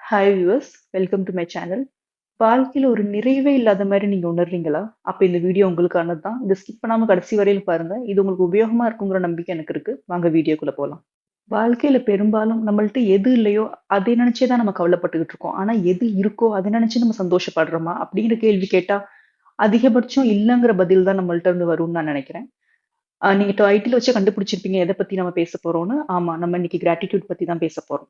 Hi viewers, welcome to my channel. வாழ்க்கையில ஒரு நிறைவே இல்லாத மாதிரி நீங்க உணர்றீங்களா? அப்ப இந்த வீடியோ உங்களுக்கானது தான். இத ஸ்கிப் பண்ணாம கடைசி வரையிலும் பாருங்க. இது உங்களுக்கு உபயோகமா இருக்குங்கிற நம்பிக்கை எனக்கு இருக்கு. வாங்க வீடியோக்குள்ள போலாம். வாழ்க்கையில பெரும்பாலும் நம்மள்ட்ட எது இல்லையோ அதை நினைச்சே தான் நம்ம கவலைப்பட்டுக்கிட்டு இருக்கோம். ஆனா எது இருக்கோ அதை நினைச்சு நம்ம சந்தோஷப்படுறோமா? அப்படிங்கிற கேள்வி கேட்டா அதிகபட்சம் இல்லங்கிற பதில் தான் நம்மள்ட்ட இருந்து வரும்னு நான் நினைக்கிறேன். நீங்க டைட்டில் வச்சே கண்டுபிடிச்சிருப்பீங்க எத பத்தி நம்ம பேச போறோம்னு. ஆமா, நம்ம இன்னைக்கு கிராட்டிட்யூட் பத்தி தான் பேச போறோம்.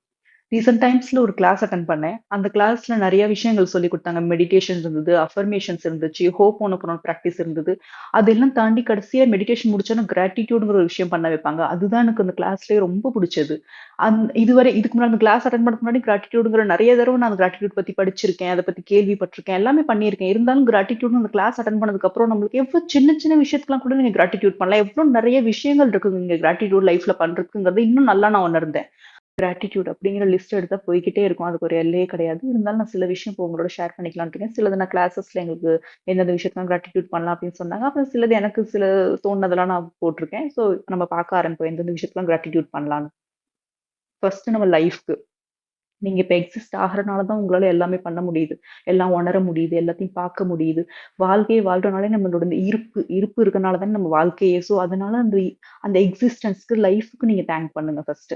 ரீசென்ட் டைம்ஸ்ல ஒரு கிளாஸ் அட்டெண்ட் பண்ணேன். அந்த கிளாஸ்ல நெறைய விஷயங்கள் சொல்லிக் குடுத்தாங்க. மெடிடேஷன் இருந்தது, அஃபர்மேஷன்ஸ் இருந்துச்சு, ஹோப்போனோபோனோ பிராக்டிஸ் இருந்தது. அதெல்லாம் தாண்டி கடைசியா மெடிடேஷன் முடிச்சோனே கிராட்டிட்யூட்ங்கிற ஒரு விஷயம் பண்ண வைப்பாங்க. அதுதான் எனக்கு அந்த கிளாஸ்லயே ரொம்ப புடிச்சது. இதுக்கு முன்னாடி அந்த கிளாஸ் அட்டெண்ட் பண்ணதுக்கு முன்னாடி கிராட்டிட்யூட்ங்கிற நெறைய தடவ நான் அந்த கிராட்டிட்யூட் பத்தி படிச்சிருக்கேன். அத பத்தி கேள்விப்பட்டுருக்கேன். எல்லாமே பண்ணியிருக்கேன். இருந்தாலும் கிராட்டிட்யூட்னு அந்த கிளாஸ் அட்டெண்ட் பண்ணதுக்கு அப்புறம் நம்மளுக்கு எவ்ளோ சின்ன சின்ன விஷயத்துக்குலாம் கூட நீங்க கிராட்டிட்யூட் பண்ணலாம். எவ்ளோ நெறைய விஷயங்கள் இருக்குங்க இங்க கிராட்டிட்யூட் லைஃப்ல பண்றதுக்குங்கிறது இன்னும் நல்லா நான் உணர்ந்தேன். கிராட்டிட்யூட் அப்படிங்கிற லிஸ்ட் எடுத்தா போய்க்கிட்டே இருக்கும். அதுக்கு ஒரு எல்லையே கிடையாது. இருந்தாலும் நான் சில விஷயம் இப்போ உங்களோட ஷேர் பண்ணிக்கலாம்னு இருக்கேன். சிலது நான் கிளாஸஸ்ல எங்களுக்கு எந்தெந்த விஷயத்தலாம் கிராட்டிட்யூட் பண்ணலாம் அப்படின்னு சொன்னாங்க. அப்புறம் சிலது எனக்கு தோணுனதெல்லாம் நான் போட்டிருக்கேன். ஸோ நம்ம பார்க்க ஆரம்பிப்போம். எந்தெந்த விஷயத்தலாம் கிராட்டிட்யூட் பண்ணலான்னு. ஃபர்ஸ்ட் நம்ம லைஃப்க்கு. நீங்க இப்ப எக்ஸிஸ்ட் ஆகுறனால தான் உங்களால எல்லாமே பண்ண முடியுது. எல்லாம் உணர முடியுது. எல்லாத்தையும் பார்க்க முடியுது. வாழ்க்கைய வாழ்றனாலே நம்மளோட இந்த இருப்பு இருப்பு இருக்கனால தானே நம்ம வாழ்க்கையே. ஸோ அதனால அந்த எக்ஸிஸ்டன்ஸ்க்கு, லைஃப்க்கு நீங்க தேங்க் பண்ணுங்க ஃபர்ஸ்ட்.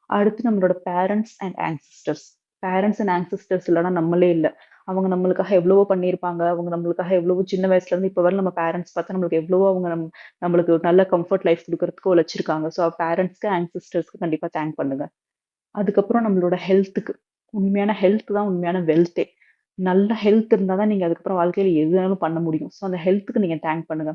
அடுத்து நம்மளோட parents and ancestors. Parents and ancestors இல்லன்னா நம்மளே இல்ல. அவங்க நம்மளுக்காக எவ்வளவோ பண்ணியிருப்பாங்க. அவங்க நம்மளுக்காக எவ்வளவோ சின்ன வயசுல இருந்து இப்ப வரை நம்ம பேரண்ட்ஸ் பார்த்தா நம்மளுக்கு எவ்வளவோ அவங்க நம்மளுக்கு ஒரு நல்ல கம்ஃபர்ட் லைஃப் குடுக்கறதுக்கு உழைச்சிருக்காங்க. ஸோ பேரண்ட்ஸ்க்கு, ஆன்சிஸ்டர்ஸ்க்கு கண்டிப்பா தேங்க் பண்ணுங்க. அதுக்கப்புறம் நம்மளோட ஹெல்த்துக்கு. உண்மையான ஹெல்த் தான் உண்மையான வெல்த்தே. நல்ல ஹெல்த் இருந்தா தான் நீங்க அதுக்கப்புறம் வாழ்க்கையில எது வேணாலும் பண்ண முடியும். ஸோ அந்த ஹெல்த்துக்கு நீங்க தேங்க் பண்ணுங்க.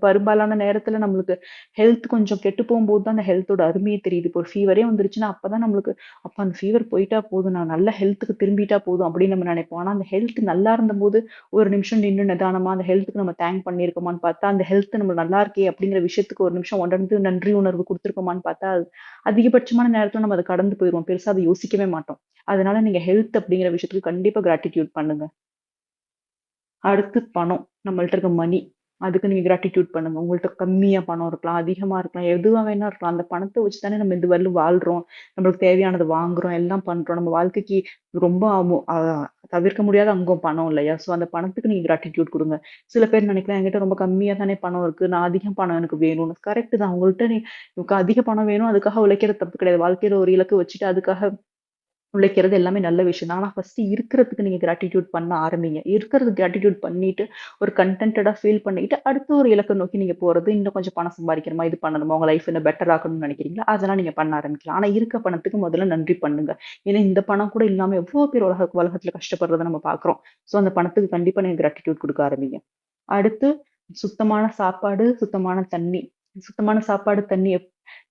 பெரும்பாலான நேரத்துல நம்மளுக்கு ஹெல்த் கொஞ்சம் கெட்டு போகும்போது தான் அந்த ஹெல்த்தோட அருமையே தெரியுது. இப்போ ஒரு ஃபீவரே வந்துருச்சுன்னா, அப்பதான் நம்மளுக்கு அப்ப அந்த ஃபீவர் போயிட்டா போதும். நான் நல்ல ஹெல்த்துக்கு திரும்பிட்டா போதும் அப்படின்னு நம்ம நினைப்போம். ஆனா அந்த ஹெல்த் நல்லா இருந்தபோது ஒரு நிமிஷம் நின்னு நிதானமா அந்த ஹெல்த்துக்கு நம்ம தேங்க் பண்ணியிருக்கோமான்னு பார்த்தா, அந்த ஹெல்த் நம்ம நல்லா இருக்கே அப்படிங்கிற விஷயத்துக்கு ஒரு நிமிஷம் உணர்ந்து நன்றி உணர்வு குடுத்துருக்கோமான்னு பார்த்தா, அதிகபட்சமான நேரத்துல நம்ம அத கடந்து போயிருவோம். பெருசா அத யோசிக்கவே மாட்டோம். அதனால நீங்க ஹெல்த் அப்படிங்கிற விஷயத்துக்கு கண்டிப்பா கிராட்டிட்யூட் பண்ணுங்க. அடுத்து பணம். நம்மள்ட்ட இருக்க மணி. அதுக்கு நீங்க கிராட்டிட்யூட் பண்ணுங்க. உங்கள்ட்ட கம்மியா பணம் இருக்கலாம், அதிகமா இருக்கலாம், எதுவா வேணா இருக்கலாம். அந்த பணத்த வச்சு தானே நம்ம இந்த வரலும் வாழ்றோம். நம்மளுக்கு தேவையானத வாங்குறோம், எல்லாம் பண்றோம். நம்ம வாழ்க்கைக்கு ரொம்ப தவிர்க்க முடியாத அங்கம் பணம் இல்லையா? ஸோ அந்த பணத்துக்கு நீங்க கிராட்டிட்யூட் குடுங்க. சில பேர் நினைக்கலாம், என்கிட்ட ரொம்ப கம்மியா தானே பணம் இருக்கு. நான் அதிகம் பணம் எனக்கு வேணும்னு. கரெக்ட் தான். உங்கள்ட்ட உனக்கு அதிக பணம் வேணும். அதுக்காக உழைக்கிறது தப்பு கிடையாது. வாழ்க்கையில ஒரு இலக்கு வச்சுட்டு அதுக்காக உழைக்கிறது எல்லாமே நல்ல விஷயம் தான். ஆனா ஃபர்ஸ்ட் இருக்கிறதுக்கு நீங்க கிராட்டிட்யூட் பண்ண ஆரம்பிங்க. இருக்கிறதுக்கு கிராட்டிட்யூட் பண்ணிட்டு, ஒரு கன்டென்டடா ஃபீல் பண்ணிட்டு, அடுத்து ஒரு இலக்க நோக்கி நீங்க போறது, இன்னும் கொஞ்சம் பணம் சம்பாதிக்கணுமா, இது பண்ணணுமா, உங்க லைஃப் இன்னும் பெட்டர் ஆக்கணும்னு நினைக்கிறீங்களா? அதெல்லாம் நீங்க பண்ண ஆரம்பிக்கலாம். ஆனா இருக்க பணத்துக்கு முதல்ல நன்றி பண்ணுங்க. ஏன்னா இந்த பணம் கூட இல்லாம எவ்வளோ பேர் உலகத்துல கஷ்டப்படுறத நம்ம பார்க்குறோம். ஸோ அந்த பணத்துக்கு கண்டிப்பா நீங்க கிராட்டிட்யூட் குடுக்க ஆரம்பிங்க. அடுத்து சுத்தமான சாப்பாடு, சுத்தமான தண்ணி. சுத்தமான சாப்பாடு, தண்ணி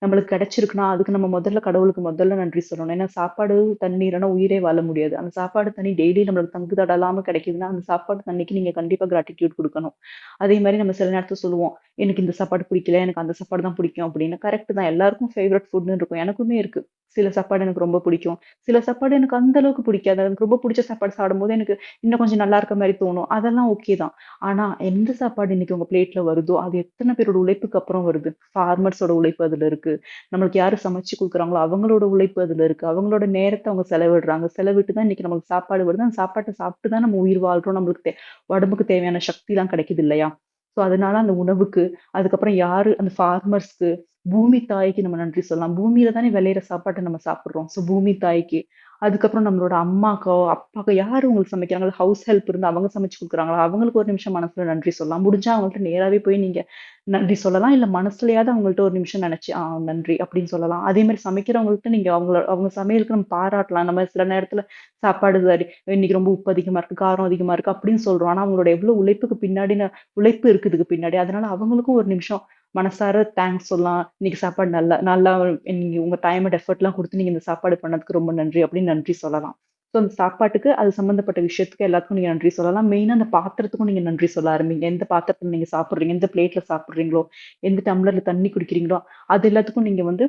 நம்மளுக்கு கிடைச்சிருக்குன்னா, அதுக்கு நம்ம கடவுளுக்கு முதல்ல நன்றி சொல்லணும். ஏன்னா சாப்பாடு, தண்ணி இல்லன்னா உயிரே வாழ முடியாது. அந்த சாப்பாடு, தண்ணி டெய்லி நம்மளுக்கு தங்கு தடலாம கிடைக்குதுன்னா, அந்த சாப்பாடு, தண்ணிக்கு நீங்க கண்டிப்பா கிராட்டிட்யூட் குடுக்கணும். அதே மாரி நம்ம சில நேரத்துல சொல்லுவோம், "எனக்கு இந்த சாப்பாடு பிடிக்கல. எனக்கு அந்த சாப்பாடு தான் பிடிக்கும்" அப்படின்னு. கரெக்ட் தான். எல்லாருக்கும் ஃபேவரைட் ஃபுட்ன்னு இருக்கும். எனக்குமே இருக்கு. சில சாப்பாடு எனக்கு ரொம்ப பிடிக்கும். சில சாப்பாடு எனக்கு அந்த அளவுக்கு பிடிக்காது. எனக்கு ரொம்ப பிடிச்ச சாப்பாடு சாப்பிடும்போது எனக்கு இன்னும் கொஞ்சம் நல்லா இருக்க மாரி தோணும். அதெல்லாம் ஓகே தான். ஆனா, எந்த சாப்பாடு இன்னைக்கு உங்க பிளேட்ல வருதோ, அது எத்தன பேரோட உழைப்புக்கு அப்புறம் வருது. ஃபார்மர்ஸோட உழைப்பு அதுல இருக்கு. நம்மளுக்கு யாரு சமைச்சு குடுக்குறாங்களோ, அவங்களோட உழைப்பு அதுல இருக்கு. அவங்களோட நேரத்த அவங்க செலவிடுறாங்க. செலவிட்டு தான் இன்னைக்கு நமக்கு சாப்பாடு வருது. அந்த சாப்பாட்ட சாப்பிட்டு தான் நம்ம உயிர் வாழ்றோம். நம்மளுக்கு உடம்புக்கு தேவையான சக்திலாம் கிடைக்குது இல்லையா? ஸோ, அதனால அந்த உணவுக்கு, அதுக்கப்புறம் யாரு அந்த ஃபார்மர்ஸ்க்கு, பூமி தாய்க்கு நம்ம நன்றி சொல்லலாம். பூமியில தானே விளையிற சாப்பாட்ட நம்ம சாப்பிடுறோம். ஸோ, பூமி தாய்க்கு. அதுக்கப்புறம் நம்மளோட அம்மாக்கோ, அப்பாக்கோ யாரு உங்களுக்கு சமைக்கிறாங்களோ, ஹவுஸ் ஹெல்ப் இருந்தா அவங்க சமைச்சு குடுக்குறாங்களா, அவங்களுக்கு ஒரு நிமிஷம் மனசுல நன்றி சொல்லலாம். முடிஞ்சா அவங்கள்ட்ட நேராவே போய் நீங்க நன்றி சொல்லலாம். இல்ல மனசுலயாவது அவங்கள்ட்ட ஒரு நிமிஷம் நெனச்சு, நன்றி அப்படின்னு சொல்லலாம். அதே மாரி சமைக்கிறவங்கள்ட்ட நீங்க அவங்க சமையலுக்கு நம்ம பாராட்டலாம். நம்ம சில நேரத்துல சாப்பாடு சரி இன்னைக்கு ரொம்ப உப்பு அதிகமா இருக்கு, காரம் அதிகமா இருக்கு அப்படின்னு சொல்றோம். ஆனா அவங்களோட எவ்வளவு உழைப்புக்கு பின்னாடி உழைப்பு இருக்குது இதுக்கு பின்னாடி. அதனால அவங்களுக்கும் ஒரு நிமிஷம் மனசார தேங்க்ஸ் சொல்லலாம். இன்னைக்கு சாப்பாடு நல்லா நல்லா நீங்க உங்க டைம் அண்ட் எஃபோர்ட்லாம் குடுத்து நீங்க இந்த சாப்பாடு பண்ணதுக்கு ரொம்ப நன்றி அப்படின்னு நன்றி சொல்லலாம். ஸோ அந்த சாப்பாட்டுக்கு, அது சம்மந்தப்பட்ட விஷயத்துக்கு எல்லாத்துக்கும் நீங்க நன்றி சொல்லலாம். மெயினா அந்த பாத்திரத்துக்கும் நீங்க நன்றி சொல்ல ஆரம்பிங்க. எந்த பாத்திரத்துல நீங்க சாப்பிடுறீங்க, எந்த பிளேட்ல சாப்பிடுறீங்களோ, எந்த டம்ளர்ல தண்ணி குடிக்கிறீங்களோ, அது எல்லாத்துக்கும் நீங்க வந்து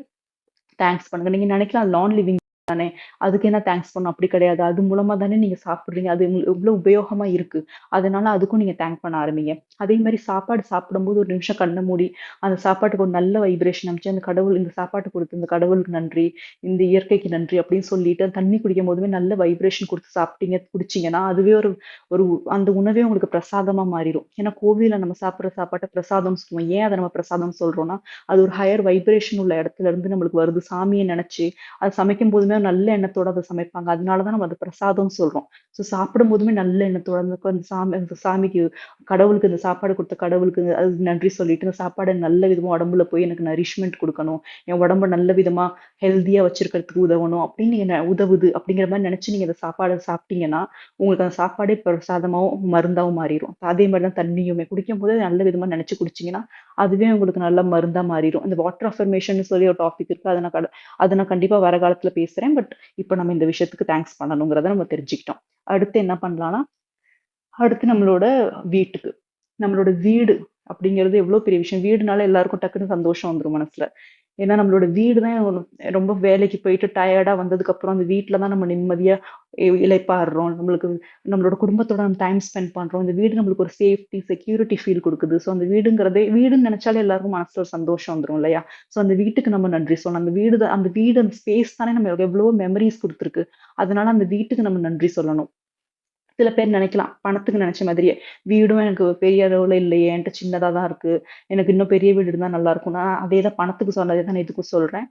தேங்க்ஸ் பண்ணுங்க. நீங்க நினைக்கலாம் அது நான் லிவிங் தானே, அதுக்கு என்ன தேங்க்ஸ் பண்ணணும் அப்படி கிடையாது. அது மூலமா தானே நீங்க சாப்பிடுறீங்க. அது எவ்வளோ உபயோகமா இருக்கு. அதனால அதுக்கும் நீங்க தேங்க் பண்ண ஆரம்பிங்க. அதே மாரி சாப்பாடு சாப்பிடும்போது ஒரு நிமிஷம் கண்ண மூடி, அந்த சாப்பாட்டுக்கு ஒரு நல்ல வைப்ரேஷன் அனுப்பிச்சு, அந்த கடவுள் இந்த சாப்பாட்டு குடுத்த இந்த கடவுளுக்கு நன்றி, இந்த இயற்கைக்கு நன்றி அப்படின்னு சொல்லிட்டு, தண்ணி குடிக்கும்போதுமே நல்ல வைப்ரேஷன் குடுத்து சாப்பிட்டீங்க, குடிச்சீங்கன்னா, அதுவே ஒரு ஒரு அந்த உணவே உங்களுக்கு பிரசாதமா மாறிரும். ஏன்னா கோவில்ல நம்ம சாப்பிடுற சாப்பாட்ட பிரசாதம்னு சொல்லுவோம். ஏன் அத நம்ம பிரசாதம்னு சொல்றோம்னா, அது ஒரு ஹையர் வைப்ரேஷன் உள்ள இடத்துல இருந்து நம்மளுக்கு வருது. சாமிய நெனச்சு, அது சமைக்கும்போதுமே நல்ல எண்ணத்தோட அத சமைப்பாங்க. அதனால தான் நம்ம அத பிரசாதம்னு சொல்றோம். ஸோ சாப்பிடும்போதுமே நல்ல எண்ணத்தோட அந்த சாமிக்கு கடவுளுக்கு இந்த சாப்பாடு குடுத்த கடவுளுக்கு அது நன்றி சொல்லிட்டு, இந்த சாப்பாட நல்ல விதமா உடம்புல போய் எனக்கு நரிஷ்மென்ட் குடுக்கணும். என் உடம்ப நல்ல விதமா ஹெல்தியா வச்சிருக்கிறதுக்கு உதவணும் அப்படின்னு நீங்க உதவுது அப்படிங்கிற மாரி நெனச்சு நீங்க அந்த சாப்பாட சாப்பிட்டீங்கன்னா, உங்களுக்கு அந்த சாப்பாடே பிரசாதமாவும், மருந்தாவும் மாறிரும். அதே மாரி தான் தண்ணியுமே. குடிக்கும்போது நல்ல விதமா நெனச்சு குடிச்சீங்கன்னா, அதுவே உங்களுக்கு நல்ல மருந்தா மாறிரும். இந்த வாட்டர் அஃபர்மேஷன்னு சொல்லி ஒரு டாபிக் இருக்கு. அத நான் கண்டிப்பா வர காலத்துல பேசுறேன். பட் இப்ப நம்ம இந்த விஷயத்துக்கு தேங்க்ஸ் பண்ணணுங்கிறத நம்ம தெரிஞ்சுக்கிட்டோம். அடுத்து என்ன பண்ணலாம்னா, அடுத்து நம்மளோட வீட்டுக்கு. நம்மளோட வீடு அப்படிங்கிறது எவ்வளோ பெரிய விஷயம். வீடுனால எல்லாருக்கும் டக்குனு சந்தோஷம் வந்துரும் மனசுல. ஏன்னா நம்மளோட வீடு தான் ரொம்ப வேலைக்கு போயிட்டு டயர்டா வந்ததுக்கப்புறம் அந்த வீட்ல தான் நம்ம நிம்மதியா இளைப்பாறுறோம். நம்மளோட குடும்பத்தோட நம்ம டைம் ஸ்பெண்ட் பண்றோம். இந்த வீடு நம்மளுக்கு ஒரு சேஃப்டி, செக்யூரிட்டி ஃபீல் குடுக்குது. ஸோ அந்த வீடுன்னு நெனச்சாலே எல்லாருக்கும் மனசுல ஒரு சந்தோஷம் வந்துரும் இல்லையா? ஸோ அந்த வீட்டுக்கு நம்ம நன்றி சொல்லணும். அந்த ஸ்பேஸ் தானே நம்ம எவ்வளோ மெமரீஸ் குடுத்துருக்கு. அதனால அந்த வீட்டுக்கு நம்ம நன்றி சொல்லணும். சில பேர் நினைக்கலாம். பணத்துக்கு நினைச்ச மாதிரியே. வீடும் எனக்கு பெரிய அளவுல இல்லையே! என்ட்ட சின்னதா தான் இருக்கு. எனக்கு இன்னும் பெரிய வீடு இருந்தா நல்லாருக்கும். நான் அதே தான் பணத்துக்கு சொன்னதே தான் நான் இதுக்கும் சொல்றேன்.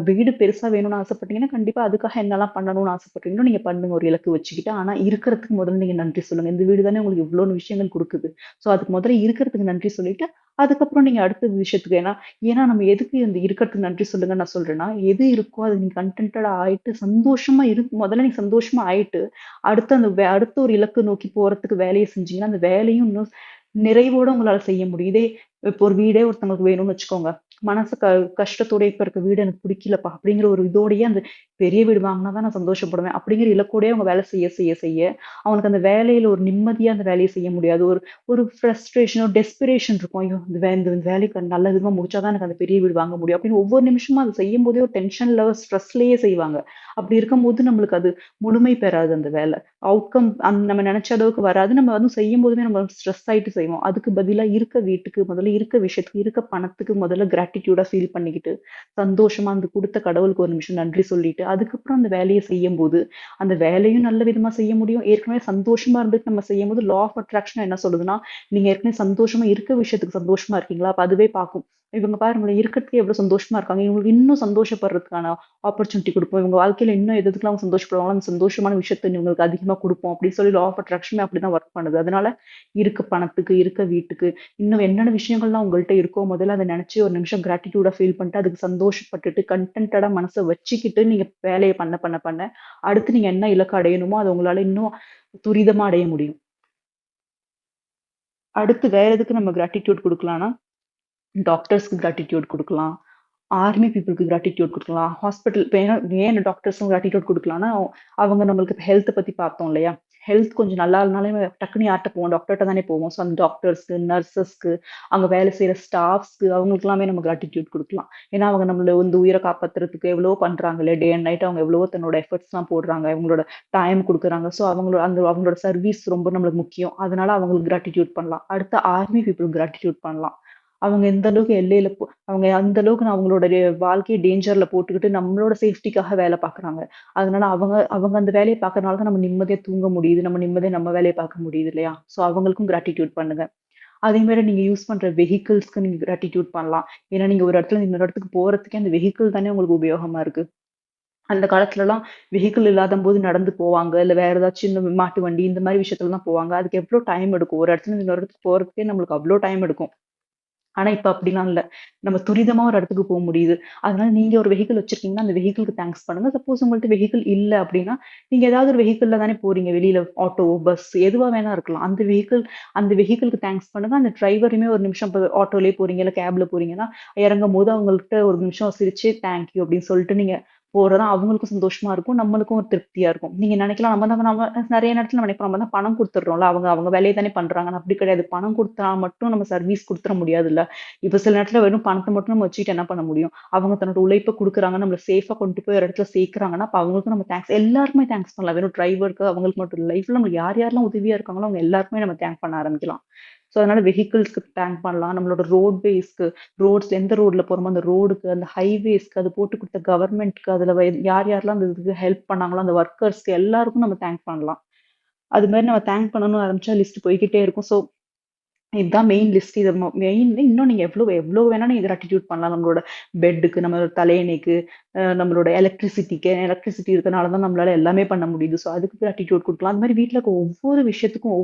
வீடு பெருசா வேணும்னு ஆசைப்பட்டீங்கன்னா, கண்டிப்பா அதுக்காக என்னலாம் பண்ணணும்னு ஆசைப்பட்றீங்களோ நீங்க பண்ணுங்க ஒரு இலக்கு வச்சுக்கிட்டு. ஆனா இருக்கிறதுக்கு முதல்ல நீங்க நன்றி சொல்லுங்க. இந்த வீடு தானே உங்களுக்கு இவ்ளோ விஷயங்கள் குடுக்குது. ஸோ அதுக்கு முதல்ல இருக்கிறதுக்கு நன்றி சொல்லிட்டு, அதுக்கப்புறம் நீங்க அடுத்த விஷயத்துக்கு ஏன்னா ஏன்னா நம்ம எதுக்கு இந்த இருக்கிறதுக்கு நன்றி சொல்லுங்கன்னு நான் சொல்றேன்னா, எது இருக்கோ அது நீங்க கன்டென்டடா ஆயிட்டு சந்தோஷமா முதல்ல நீங்க சந்தோஷமா ஆயிட்டு அடுத்த ஒரு இலக்கு நோக்கி போறதுக்கு வேலைய செஞ்சீங்கன்னா, அந்த வேலையும் இன்னும் நிறைவோட உங்களால செய்ய முடியும். இப்போ ஒரு வீடே ஒருத்தவங்களுக்கு வேணும்னு வச்சுக்கோங்க. மனசு கஷ்டத்தோட இப்ப இருக்க வீடு எனக்கு பிடிக்கலப்பா அப்படிங்கிற ஒரு இதோடயே அந்த பெரிய வீடு வாங்குனா தான் நான் சந்தோஷப்படுவேன். அப்படிங்கிற இலக்கோடயே அவங்க வேலை செய்ய, அவனுக்கு அந்த வேலையில ஒரு நிம்மதியா அந்த வேலைய செய்ய முடியாது. ஒரு ஒரு ஃப்ரஸ்ட்ரேஷனோ, டெஸ்பிரேஷன் இருக்கும். ஐயோ! இந்த வேலைக்கு நல்ல விதமா முடிச்சா தான் எனக்கு அந்த பெரிய வீடு வாங்க முடியும். அப்படின்னு ஒவ்வொரு நிமிஷமும் அத செய்யும்போதே ஒரு டென்ஷன்ல, ஸ்ட்ரெஸ்லயே செய்வாங்க. அப்படி இருக்கும்போது நம்மளுக்கு அது முழுமை பெறாது அந்த வேலை. அவுட்கம் நம்ம நெனச்ச அளவுக்கு வராது. நம்ம அதுவும் செய்யும்போதுமே நம்ம ஸ்ட்ரெஸ் ஆயிட்டு செய்வோம். அதுக்கு பதிலா இருக்க வீட்டுக்கு, முதல்ல இருக்க விஷயத்துக்கு, இருக்க பணத்துக்கு முதல்ல கிராட்டிட்யூடா ஃபீல் பண்ணிக்கிட்டு, சந்தோஷமா அந்த குடுத்த கடவுளுக்கு ஒரு நிமிஷம் நன்றி சொல்லிட்டு, அதுக்கப்புறம் அந்த வேலைய செய்யும்போது, அந்த வேலையும் நல்ல விதமா செய்ய முடியும். ஏற்கனவே சந்தோஷமா இருந்துட்டு நம்ம செய்யும்போது, லா ஆஃப் அட்ராக்ஷன் என்ன சொல்லுதுன்னா, நீங்க ஏற்கனவே சந்தோஷமா இருக்க விஷயத்துக்கு சந்தோஷமா இருக்கீங்களா? அப்ப அதுவே பாக்கும். இவங்க பாருங்களேன், இருக்கிறதுக்கே எவ்வளவு சந்தோஷமா இருக்காங்க. இவங்களுக்கு இன்னும் சந்தோஷப்படுறதுக்கான ஆப்பர்ச்சுனிட்டி குடுப்போம். இவங்க வாழ்க்கையில இன்னும் எதுக்கெல்லாம் அவங்க சந்தோஷப்படுவாங்களோ, அந்த சந்தோஷமான விஷயத்த இவங்களுக்கு அதிகமா குடுப்போம் அப்படின்னு சொல்லி லா ஆஃப் அட்ராக்ஷனுமே அப்படிதான் ஒர்க் பண்ணுது. அதனால இருக்க பணத்துக்கு, இருக்க வீட்டுக்கு, இன்னும் என்னென்ன விஷயங்கள்லாம் உங்கள்ட்ட இருக்கோ முதல்ல அத நெனச்சு ஒரு நிமிஷம் கிராட்டிட்யூடா ஃபீல் பண்ணிட்டு, அதுக்கு சந்தோஷப்பட்டுட்டு, கன்டென்டடா மனச வச்சுக்கிட்டு நீங்க வேலைய பண்ண, அடுத்து நீங்க என்ன இலக்கு அடையணுமோ, அத உங்களால இன்னும் துரிதமா அடைய முடியும். அடுத்து வேற எதுக்கு நம்ம கிராட்டிட்யூட் குடுக்கலாம்னா, டாக்டர்ஸ்க்கு கிராட்டிட்யூட் குடுக்கலாம். ஆர்மி பீப்பிள்க்கு கிராட்டிட்யூட் குடுக்கலாம். ஹாஸ்பிட்டல் இப்ப ஏன் டாக்டர்ஸும் கிராட்டிட்யூட் குடுக்கலாம்னா, அவங்க நம்மளுக்கு இப்ப ஹெல்த்த பத்தி பார்த்தோம் இல்லையா? ஹெல்த் கொஞ்சம் நல்லா இல்லனாலே டக்குனு யார்ட்ட போவோம்? டாக்டர்ட்ட தானே போவோம். ஸோ அந்த டாக்டர்ஸ்க்கு, நர்சஸ்க்கு, அங்க வேலை செய்ற ஸ்டாஃப்ஸ்க்கு அவங்களுக்கெல்லாமே நம்ம கிராட்டிட்யூட் குடுக்கலாம். ஏன்னா, அவங்க நம்மள வந்து உயிர காப்பாத்துறதுக்கு எவ்வளவோ பண்றாங்களே! டே அண்ட் நைட் அவங்க எவ்வளவோ தன்னோட எஃபர்ட்ஸ்லாம் போடுறாங்க. அவங்களோட டைம் குடுக்குறாங்க. ஸோ அவங்களோட சர்வீஸ் ரொம்ப நம்மளுக்கு முக்கியம். அதனால அவங்களுக்கு கிராட்டிட்யூட் பண்ணலாம். அடுத்து ஆர்மி பீப்பிள்க்கு கிராட்டிட்யூட் பண்ணலாம். அவங்க எந்த அளவுக்கு எல்லையில அவங்க அந்த அளவுக்கு அவங்களோட வாழ்க்கைய டேஞ்சர்ல போட்டுக்கிட்டு நம்மளோட சேஃப்டிக்காக வேலை பார்க்குறாங்க. அதனால அவங்க அவங்க அந்த வேலைய பார்க்கறனால தான் நம்ம நிம்மதியா தூங்க முடியுது. நம்ம நிம்மதியா நம்ம வேலைய பார்க்க முடியுது இல்லையா? ஸோ அவங்களுக்கும் கிராட்டிட்யூட் பண்ணுங்க. அதே மாரி நீங்க யூஸ் பண்ற வெஹிக்கிள்ஸ்க்கு நீங்க கிராட்டிட்யூட் பண்ணலாம். ஏன்னா நீங்க ஒரு இடத்துல இருந்து இன்னொரு இடத்துக்கு போறதுக்கே அந்த வெஹிக்கிள் தானே உங்களுக்கு உபயோகமா இருக்கு. அந்த காலத்துலலாம் வெஹிக்கிள் இல்லாதம்போது நடந்து போவாங்க. இல்ல வேற ஏதாச்சும் இந்த மாட்டு வண்டி இந்த மாரி விஷயத்துல தான் போவாங்க. அதுக்கு எவ்ளோ டைம் எடுக்கும். ஒரு இடத்துல இருந்து இன்னொரு இடத்துக்கு போறதுக்கே நம்மளுக்கு அவ்ளோ டைம் எடுக்கும். ஆனா, இப்ப அப்படிலாம் இல்ல. நம்ம துரிதமா ஒரு இடத்துக்கு முடியுது. அதனால நீங்க ஒரு வெஹிக்கிள் வச்சிருக்கீங்கன்னா, அந்த வெஹிக்கிள்க்கு தேங்க்ஸ் பண்ணுங்க. சப்போஸ் உங்கள்ட்ட வெஹிக்கிள் இல்ல அப்படின்னா, நீங்க ஏதாவது ஒரு வெஹிக்கிள்ல தானே போறீங்க வெளியில. ஆட்டோ, பஸ் எதுவா வேணா இருக்கலாம். அந்த வெஹிக்கிள்க்கு தேங்க்ஸ் பண்ணுங்க. அந்த டிரைவரையுமே ஒரு நிமிஷம் இப்ப ஆட்டோலயே போறீங்க, இல்ல கேப்ல போறீங்கன்னா, இறங்கும்போது அவங்கள்ட்ட ஒரு நிமிஷம் சிரிச்சு தேங்க் யூ அப்படின்னு சொல்லிட்டு நீங்க போறது தான் அவங்களுக்கும் சந்தோஷமா இருக்கும். நம்மளுக்கும் ஒரு திருப்தியா இருக்கும். நீங்க நினைக்கலாம் நம்ம நெறைய நேரத்துல நினைப்போம். நம்ம தான் பணம் குடுத்துடுறோம்ல. அவங்க அவங்க வேலைய தானே பண்றாங்கன்னு. அப்படி கிடையாது. பணம் குடுத்தா மட்டும் நம்ம சர்வீஸ் குடுத்துற முடியாதுல்ல. இப்ப சில நேரத்துல வெறும் பணத்த மட்டும் நம்ம வச்சுக்கிட்டு என்ன பண்ண முடியும்? அவங்க தன்னோட உழைப்ப குடுக்குறாங்க. நம்மள சேஃபா கொண்டு போய் ஒரு இடத்துல சேர்க்குறாங்கன்னா, அப்ப அவங்களுக்கும் நம்ம தேங்க்ஸ் எல்லாருக்குமே தேங்க்ஸ் பண்ணலாம். வெறும் டிரைவருக்கு அவங்களுக்கு மட்டும் இல்ல. லைஃப்ல நம்மளுக்கு யார் யாரெல்லாம் உதவியா இருக்காங்களோ, அவங்க எல்லாருக்குமே நம்ம தேங்க் பண்ண ஆரம்பிக்கலாம். ஸோ அதனால வெஹிக்கிள்ஸ்க்கு தேங்க் பண்ணலாம். நம்மளோட ரோட்வேஸ்க்கு ரோட்ஸ் எந்த ரோட்ல போறோமோ அந்த ரோடுக்கு, அந்த ஹைவேஸ்க்கு அது போட்டு குடுத்த கவர்மெண்ட்க்கு அதுல யார் யாரெல்லாம் அந்த இதுக்கு ஹெல்ப் பண்ணாங்களோ, அந்த வொர்க்கர்ஸ்க்கு எல்லாருக்கும் நம்ம தேங்க் பண்ணலாம். அது மாரி நம்ம தேங்க் பண்ணணும்னு ஆரம்பிச்சா லிஸ்ட் போய்க்கிட்டே இருக்கும். ஸோ இதுதான் மெயின் லிஸ்ட். இது மெயின் இன்னும் நீங்க எவ்ளோ எவ்ளோ வேணா நீங்க கிராட்டிட்யூட் பண்ணலாம். நம்மளோட பெட்டுக்கு, நம்மளோட தலையணைக்கு, நம்மளோட எலக்ட்ரிசிட்டிக்கு எலக்ட்ரிசிட்டி இருக்கனால தான் நம்மளால எல்லாமே பண்ண முடியுது. ஸோ அதுக்கு கிராட்டிட்யூட் குடுக்கலாம். அந்த மாரி வீட்ல இருக்க ஒவ்வொரு விஷயத்துக்கும்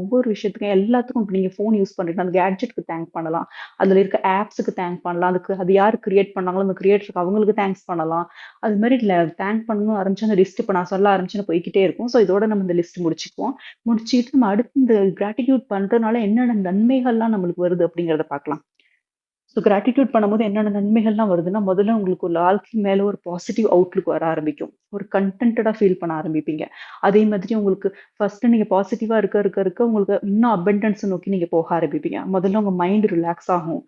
எல்லாத்துக்கும் இப்ப நீங்க ஃபோன் யூஸ் பண்றீங்கன்னா, அந்த கேட்ஜெட்க்கு தேங்க் பண்ணலாம். அதுல இருக்க ஆப்ஸ்க்கு தேங்க் பண்ணலாம். அது யாரு கிரியேட் பண்ணாங்களோ, அந்த கிரியேட்டருக்கு அவங்களுக்கு தேங்க்ஸ் பண்ணலாம். அது மாரி தேங்க் பண்ணணும்னு ஆரம்பிச்சா அந்த லிஸ்ட் இப்ப நான் சொல்ல ஆரம்பிச்சேன்னா போய்க்கிட்டே இருக்கும். ஸோ இதோட நம்ம இந்த லிஸ்ட் முடிச்சுக்குவோம். முடிச்சுட்டு நம்ம அடுத்து இந்த கிராட்டிட்யூட் பண்றதுனால என்னென்ன நன்மைகள்லாம் நம்மளுக்கு வருது அப்படிங்கிறத பார்க்கலாம். ஸோ கிராட்டிட்யூட் பண்ணும்போது என்னென்ன நன்மைகள்லாம் வருதுன்னா, முதல்ல உங்களுக்கு ஒரு வாழ்க்கை மேல ஒரு பாசிட்டிவ் அவுட்லுக் வர ஆரம்பிக்கும். ஒரு கன்டென்டடா ஃபீல் பண்ண ஆரம்பிப்பீங்க. அதே மாதிரி உங்களுக்கு ஃபர்ஸ்ட்டு நீங்க பாசிட்டிவா இருக்க உங்களுக்கு இன்னும் அபண்டன்ஸ நோக்கி நீங்க போக ஆரம்பிப்பீங்க. முதல்ல உங்க மைண்ட் ரிலாக்ஸ் ஆகும்.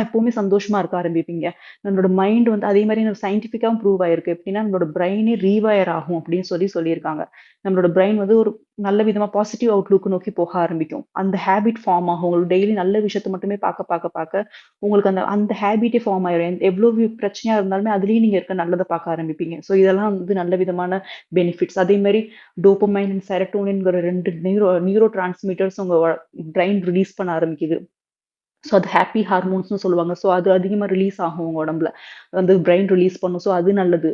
எப்பவுமே சந்தோஷமா இருக்க ஆரம்பிப்பீங்க. நம்மளோட மைண்ட் வந்து அதே மாரி சயின்டிஃபிக்காவும் ப்ரூவ் ஆயிருக்கு. எப்படின்னா, நம்மளோட பிரெயினே ரீவயர் ஆகும் அப்படின்னு சொல்லியிருக்காங்க. நம்மளோட பிரெயின் வந்து ஒரு நல்ல விதமா பாசிட்டிவ் அவுட்லுக் நோக்கி போக ஆரம்பிக்கும். அந்த ஹேபிட் ஃபார்ம் ஆகும். உங்களுக்கு டெய்லி நல்ல விஷயத்த மட்டுமே பார்க்க உங்களுக்கு அந்த அந்த ஹேபிட்டே ஃபார்ம் ஆயிரும். எவ்வளவு பிரச்சனையா இருந்தாலுமே அதிலேயே நீங்க இருக்க நல்லத பார்க்க ஆரம்பிப்பீங்க. ஸோ இதெல்லாம் வந்து நல்ல விதமான பெனிஃபிட்ஸ். அதே மாரி டோபமைன் அண்ட் செரட்டோனின்ங்கிற 2 நியூரோ டிரான்ஸ்மிட்டர்ஸ் உங்க பிரெயின் ரிலீஸ் பண்ண ஆரம்பிக்குது. ஸோ அது ஹாப்பி ஹார்மோன்ஸ்ன்னு சொல்லுவாங்க. ஸோ அது அதிகமா ரிலீஸ் ஆகும் உங்க உடம்புல. வந்து பிரெயின் ரிலீஸ் பண்ணும். ஸோ அது நல்லது.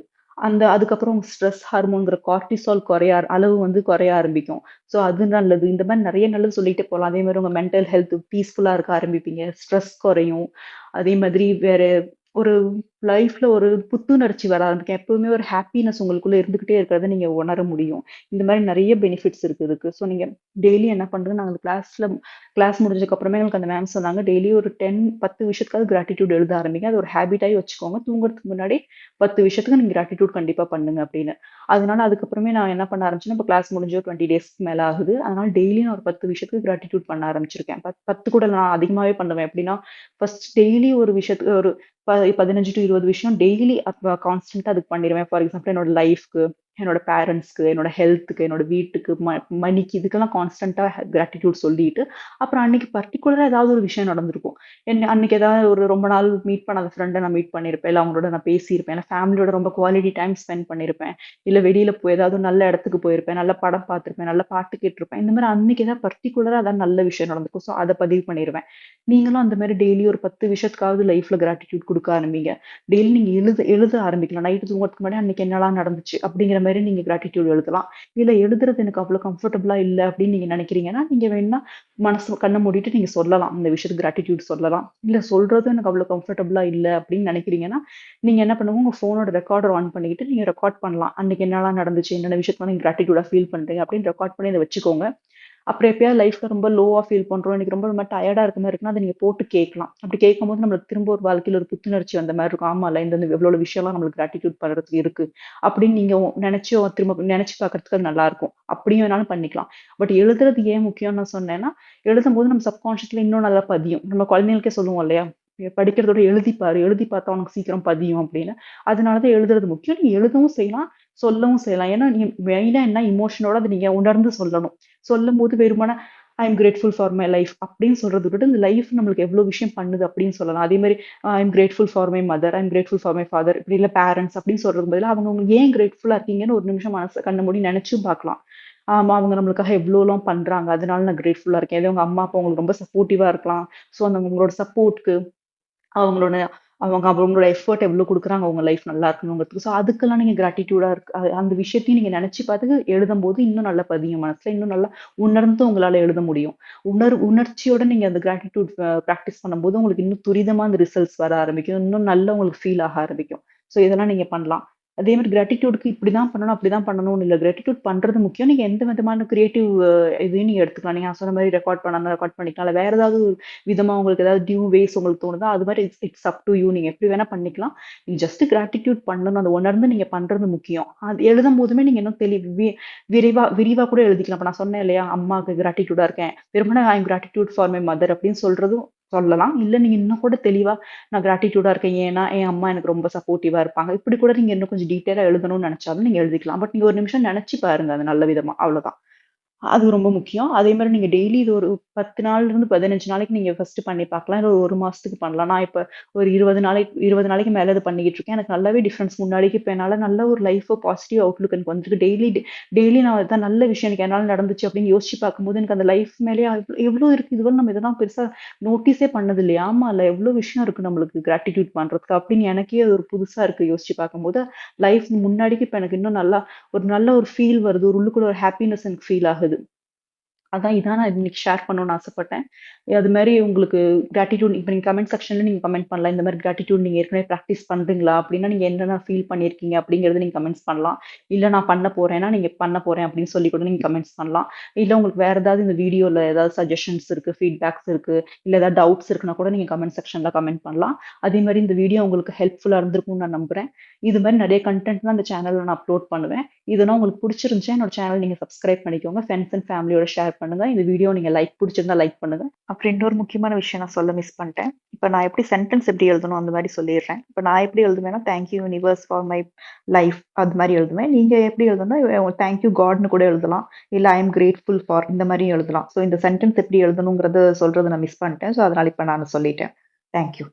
அதுக்கப்புறம் ஸ்ட்ரெஸ் ஹார்மோன்ங்கிற கார்ட்டிசால் அளவு வந்து குறைய ஆரம்பிக்கும். ஸோ அது நல்லது. இந்த மாரி நெறைய நல்லது சொல்லிட்டே போலாம். அதே மாரி உங்க மென்டல் ஹெல்த் பீஸ்ஃபுல்லா இருக்க ஆரம்பிப்பீங்க. ஸ்ட்ரெஸ் குறையும். அதே மாதிரி வேற ஒரு லைஃப்ல ஒரு புத்துணர்ச்சி வர ஆரம்பிக்கும். எப்பவுமே ஒரு ஹேப்பினஸ் உங்களுக்குள்ள இருந்துகிட்டே இருக்கிறத நீங்க உணர முடியும். இந்த மாரி நெறைய பெனிஃபிட்ஸ் இருக்கு இதுக்கு. ஸோ நீங்க டெய்லி என்ன பண்றது நாங்க கிளாஸ் முடிஞ்சதுக்கு அப்புறமே எங்களுக்கு அந்த மேம் சொன்னாங்க. டெய்லி ஒரு 10 விஷயத்துக்காவது கிராட்டிட்யூட் எழுத ஆரம்பிங்க. அது ஒரு ஹேபிட்டாவே வச்சுக்கோங்க. தூங்குறதுக்கு முன்னாடி 10 விஷயத்துக்கு நீங்க கிராட்டிட்யூட் கண்டிப்பா பண்ணுங்க அப்படின்னு. அதனால அதுக்கப்புறமே நான் என்ன பண்ண ஆரம்பிச்சேன்னா, இப்ப கிளாஸ் முடிஞ்சு ஒரு 20 டேஸ்க்கு மேல ஆகுது. அதனால டெய்லி நான் ஒரு 10 விஷயத்துக்கு கிராட்டிட்யூட் பண்ண ஆரம்பிச்சிருக்கேன். 10 கூட நான் அதிகமாவே பண்ணுவேன். எப்படின்னா, ஃபர்ஸ்ட் டெய்லி ஒரு விஷயத்துக்கு ஒரு 15 டூ 20 விஷயம் டெய்லி கான்ஸ்டன்ட்டா அதுக்கு பண்ணிருவேன். ஃபார் எக்ஸாம்பிள் என்னோட லைஃப்க்கு, என்னோட பேரண்ட்ஸ்க்கு, என்னோட ஹெல்த்துக்கு, என்னோட வீட்டுக்கு, மணிக்கு இதுக்கெல்லாம் கான்ஸ்டன்ட்டா கிராட்டிட்யூட் சொல்லிட்டு, அப்புறம் அன்னைக்கு பர்ட்டிகுலரா ஏதாவது ஒரு விஷயம் நடந்திருக்கும். அன்னைக்கு ஏதாவது ஒரு ரொம்ப நாள் மீட் பண்ணாத ஃப்ரெண்ட நான் மீட் பண்ணியிருப்பேன். இல்ல அவங்களோட நான் பேசியிருப்பேன். இல்ல ஃபேமிலியோட ரொம்ப குவாலிட்டி டைம் ஸ்பெண்ட் பண்ணியிருப்பேன். இல்ல வெளியில போய் ஏதாவது நல்ல இடத்துக்கு போயிருப்பேன். நல்ல படம் பார்த்திருப்பேன். நல்ல பாட்டு கேட்டிருப்பேன். இந்த மாரி அன்னைக்கு ஏதாவது பர்ட்டிகுலரா ஏதாவது நல்ல விஷயம் நடந்திருக்கும். ஸோ அத பதிவு பண்ணிருவேன். நீங்களும் அந்த மாரி டெய்லி ஒரு 10 விஷயத்துக்காவது லைஃப்ல கிராட்டிட்யூட் குடுக்க ஆரம்பிங்க. டெய்லி நீங்க எழுத எழுத ஆரம்பிக்கலாம். நைட் தூங்குறதுக்கு முன்னாடி அன்னைக்கு என்னலாம் நடந்துச்சு அப்படிங்கிற மாரி நீங்க கிராட்டிட்யூட் எழுதலாம். இல்ல எழுதுறது எனக்கு அவ்வளோ கம்ஃபர்டபுளா இல்ல அப்படின்னு நீங்க நினைக்கிறீங்கன்னா, நீங்க வேணும்னா கண்ண மூடிட்டு நீங்க சொல்லலாம். இந்த விஷயத்துக்கு கிராட்டிட்யூட் சொல்லலாம். இல்ல சொல்றதும் எனக்கு அவ்வளோ கம்ஃபர்டபுளா இல்ல அப்படின்னு நினைக்கிறீங்கன்னா, நீங்க என்ன பண்ணுங்க, உங்க ஃபோனோட ரெக்கார்டர் ஆன் பண்ணிக்கிட்டு நீங்க ரெக்கார்ட் பண்ணலாம். அன்னைக்கு என்னலாம் நடந்துச்சு, என்னென்ன விஷயத்துல நீங்க கிராட்டிட்யூடா ஃபீல் பண்றீங்க அப்படின்னு ரெக்கார்ட் பண்ணி அத வச்சுக்கோங்க. அப்புறம் எப்பயாவது லைஃப்ல ரொம்ப லோவா ஃபீல் பண்றோம். எனக்கு ரொம்ப ரொம்ப டயர்டா இருக்க மாரி இருக்குன்னா, அத நீங்க போட்டு கேட்கலாம். அப்படி கேட்கும்போது நம்மளுக்கு திரும்ப ஒரு வாழ்க்கையில ஒரு புத்துணர்ச்சி வந்த மாரி இருக்கும். ஆமால்ல இந்த இவ்வளோ விஷயம்லாம் நம்மளுக்கு கிராட்டிட்யூட் பண்றதுக்கு இருக்கு. அப்படின்னு நீங்க நெனச்சு திரும்ப நெனச்சு பார்க்கறதுக்கு அது நல்லாருக்கும். அப்படியும் வேணாலும் பண்ணிக்கலாம். பட் எழுதுறது ஏன் முக்கியம்னு நான் சொன்னேன்னா, எழுதும்போது நம்ம சப்கான்ஷியஸ்ல இன்னும் நல்லா பதியும். நம்ம குழந்தைகளுக்கே சொல்லுவோம் இல்லையா? படிக்கிறத விட எழுதி பாரு. எழுதி பார்த்தா உனக்கு சீக்கிரம் பதியும் அப்படின்னு. அதனால தான் எழுதுறது முக்கியம். நீங்க எழுதவும் செய்யலாம், சொல்லவும் செய்யலாம். ஏன்னா நீங்க மெயினா என்ன இமோஷனோட அத நீங்க உணர்ந்து சொல்லணும். சொல்லும்போது வெறுமனே ஐ am grateful for my life அப்படின்னு சொல்றத விட்டுட்டு, இந்த லைஃப் நம்மளுக்கு எவ்வளோ விஷயம் பண்ணுது அப்படின்னு சொல்லலாம். அதே மாரி I am grateful for my mother, I am grateful for my father இப்படி இல்ல பேரண்ட்ஸ் அப்படின்னு சொல்றதுக்கு பதிலா, அவங்க ஏன் கிரேட்ஃபுல்லா இருக்கீங்கன்னு ஒரு நிமிஷம் மனச கண்ண மூடி நெனச்சும் பார்க்கலாம். ஆமா, அவங்க நம்மளுக்காக எவ்வளோலாம் பண்றாங்க. அதனால நான் கிரேட்ஃபுல்லா இருக்கேன். இதே உங்க அம்மா, அப்பா உங்களுக்கு ரொம்ப சப்போர்ட்டிவா இருக்கலாம். ஸோ அந்த உங்களோட சப்போர்ட்க்கு அவங்களோட அவங்களோட எஃபோர்ட் எவ்வளோ குடுக்குறாங்க, அவங்க லைஃப் நல்லா இருக்கணுங்கிறதுக்கு. ஸோ அதுக்கெல்லாம் நீங்க கிராட்டிட்யூடா அந்த விஷயத்தையும் நீங்க நெனச்சு பார்த்து எழுதும்போது இன்னும் நல்லா பதியும் மனசுல. இன்னும் நல்லா உணர்ந்து உங்களால எழுத முடியும். உணர்ச்சியோட நீங்க அந்த கிராட்டிட்யூட் பிராக்டிஸ் பண்ணும்போது உங்களுக்கு இன்னும் துரிதமா அந்த ரிசல்ட்ஸ் வர ஆரம்பிக்கும். இன்னும் நல்லா உங்களுக்கு ஃபீல் ஆக ஆரம்பிக்கும். ஸோ இதெல்லாம் நீங்க பண்ணலாம். அதே மாரி கிராட்டிட்யூட்க்கு இப்படிதான் பண்ணணும், அப்படிதான் பண்ணணும்னு இல்ல. கிராட்டிட்யூட் பண்றது முக்கியம். நீங்க எந்த விதமான கிரியேட்டிவ் இதையும் நீங்க எடுத்துக்கலாம். நீங்க நான் சொன்ன மாரி ரெக்கார்ட் பண்ணா ரெக்கார்ட் பண்ணிக்கலாம். இல்ல வேற ஏதாவது விதமா உங்களுக்கு ஏதாவது நியூ வேஸ் உங்களுக்கு தோணுதா, அது மாரி இட்ஸ் அப் டூ யூ. நீங்க எப்படி வேணா பண்ணிக்கலாம். நீங்க ஜஸ்ட் கிராட்டிட்யூட் பண்ணணும். அத உணர்ந்து நீங்க பண்றது முக்கியம். அது எழுதும்போதுமே நீங்க இன்னும் விரிவா கூட எழுதிக்கலாம். இப்ப நான் சொன்னேன் இல்லையா, அம்மாக்கு கிராட்டிட்யூடா இருக்கேன். வெறுமனே ஐ அம் கிராட்டிட்யூட் ஃபார் மை மதர் அப்படின்னு சொல்றதும் சொல்லலாம். இல்ல நீங்க இன்னும் கூட தெளிவா நான் கிராட்டிட்யூடா இருக்கேன். ஏன்னா, என் அம்மா எனக்கு ரொம்ப சப்போர்ட்டிவா இருப்பாங்க. இப்படி கூட நீங்க இன்னும் கொஞ்சம் டீட்டெயிலா எழுதணும்னு நெனச்சாலும் நீங்க எழுதிக்கலாம். பட் நீங்க ஒரு நிமிஷம் நெனச்சு பாருங்க அது நல்ல விதமா. அவ்வளோதான். அது ரொம்ப முக்கியம். அதே மாரி நீங்க டெய்லி இது ஒரு 10 நாள்லருந்து 15 நாளைக்கு நீங்க ஃபர்ஸ்ட் பண்ணி பார்க்கலாம். இல்ல ஒரு 1 மாசத்துக்கு பண்ணலாம். நான் இப்ப ஒரு 20 நாளைக்கு மேல இத பண்ணிக்கிட்டு இருக்கேன். எனக்கு நல்லாவே டிஃபரன்ஸ் முன்னாடிக்கு இப்ப என்னால நல்ல ஒரு பாசிட்டிவ் அவுட்லுக் எனக்கு வந்திருக்கு. டெய்லி நான் இதான் நல்ல விஷயம் எனக்கு என்னால நடந்துச்சு அப்படின்னு யோசிச்சு பார்க்கும்போது, எனக்கு அந்த லைஃப் மேலயே எவ்ளோ இருக்கு. இதுவரை நம்ம இதெல்லாம் பெருசா நோட்டீஸே பண்ணதில்லையே. ஆமால்ல எவ்ளோ விஷயம் இருக்கு நம்மளுக்கு கிராட்டிட்யூட் பண்றதுக்கு அப்படின்னு எனக்கே அது ஒரு புதுசா இருக்கு யோசிச்சு பார்க்கும்போது. லைஃப் முன்னாடிக்கு இப்ப எனக்கு இன்னும் நல்ல ஒரு ஃபீல் வருது. ஒரு உள்ளுக்குள்ள ஒரு ஹேப்பினஸ் எனக்கு ஃபீல் ஆகுது. இதான் நான் இன்னைக்கு ஷேர் பண்ணணும்னு ஆசைப்பட்டேன். அது மாரி உங்களுக்கு கிராட்டிட்யூட் இப்ப நீங்க கமெண்ட் செக்ஷன்ல நீங்க கமெண்ட் பண்ணலாம். இந்த மாரி கிராட்டிட்யூட் நீங்க ஏற்கனவே பிராக்டிஸ் பண்றீங்களா? அப்படின்னா நீங்க என்னென்ன ஃபீல் பண்ணியிருக்கீங்க அப்படிங்கிறத நீங்க கமெண்ட்ஸ் பண்ணலாம். இல்ல நான் பண்ண போறேன்னா, நீங்க பண்ண போறேன் அப்படின்னு சொல்லி கூட நீங்க கமெண்ட்ஸ் பண்ணலாம். இல்ல உங்களுக்கு வேற ஏதாவது இந்த வீடியோல ஏதாவது சஜஷன்ஸ் இருக்கு, ஃபீட்பேக்ஸ் இருக்கு, இல்ல ஏதாவது டவுட்ஸ் இருக்குன்னா கூட நீங்க கமெண்ட் செக்ஷன்ல கமெண்ட் பண்ணலாம். அதே மாரி இந்த வீடியோ உங்களுக்கு ஹெல்ப்ஃபுல்லா இருந்திருக்கும்னு நான் நம்புறேன். இது மாரி நெறைய கன்டென்ட்லாம் அந்த சேனல்ல நான் அப்லோட் பண்ணுவேன். இதெல்லாம் உங்களுக்கு புடிச்சிருந்துச்சா என்னோட சேனல் நீங்க சப்ஸ்கிரைப் பண்ணிக்கோங்க. ஃபிரெண்ட்ஸ் அண்ட் ஃபேமிலியோட ஷேர் பண்ணுங்க. இந்த வீடியோ நீங்க புடிச்சிருந்தா லைக் பண்ணுங்க. அப்புறம் இன்னொரு முக்கியமான விஷயம் நான் சொல்ல மிஸ் பண்ணிட்டேன். இப்ப நான் சென்டென்ஸ் எப்படி எழுதணும் அந்த மாரி சொல்லிடுறேன். இப்ப நான் எப்படி எழுதுவேன்னா, thank you universe for my life அது மாரி எழுதுவேன். நீங்க எப்படி எழுதணும்னா, தேங்க் யூ காட்ன்னு கூட எழுதலாம். இல்ல ஐ அம் கிரேட்ஃபுல் ஃபார் இந்த மாரியும் எழுதலாம். ஸோ இந்த சென்டென்ஸ் எப்படி எழுதணுங்கிறத சொல்றத நான் மிஸ் பண்ணிட்டேன். ஸோ அதனால இப்ப நான் சொல்லிட்டேன். Thank you.